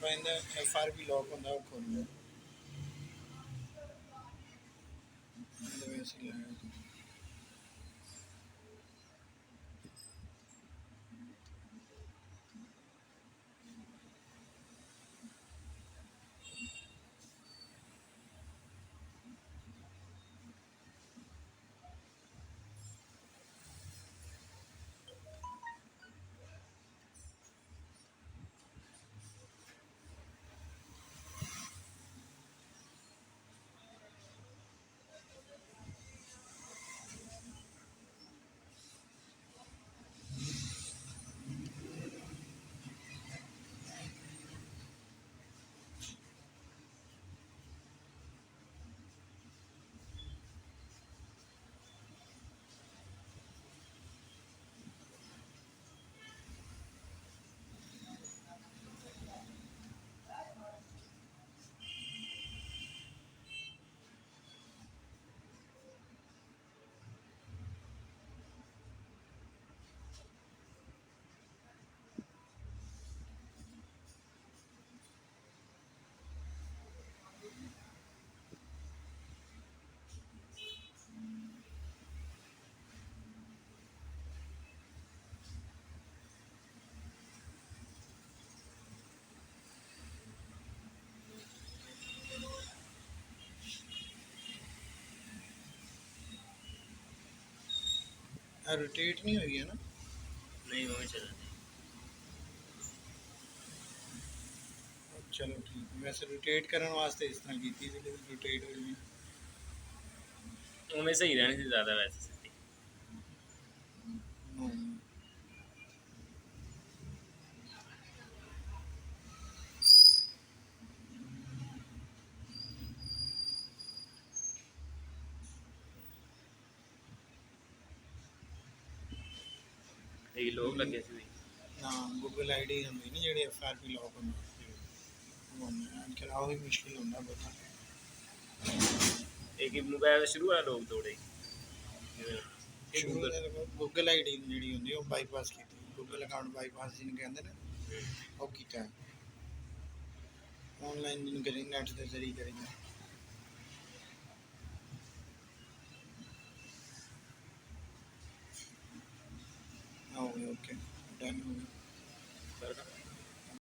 ਪੈਂਦਾ FR ਵੀ lock ਹੁੰਦਾ ਉਹ ਖੋਲ੍ਹਦਾ ਵੈਸੇ ਲਾਇਆ रोटेट नहीं हुई है ना नहीं वो चल चलो ठीक है वैसे रोटेट करने वास्ते इस तरह की थी रोटेट हो गई उनमें सही रहने से ज़्यादा वैसे सीधी ये लोग लगे सी हाँ गूगल ID होंगी ना जी FRP लॉक होंगे आजकल आओ ही मुश्किल होता पता एक ही मोबाइल शुरू वाला लोग तोड़े गूगल ID जी होंगी वो बाईपास की गूगल अकाउंट बाईपास जिन्हें कहते हैं ना वो किया ऑनलाइन जिन्हें करें नेट के जरिए करेंगे ओके डन हो गया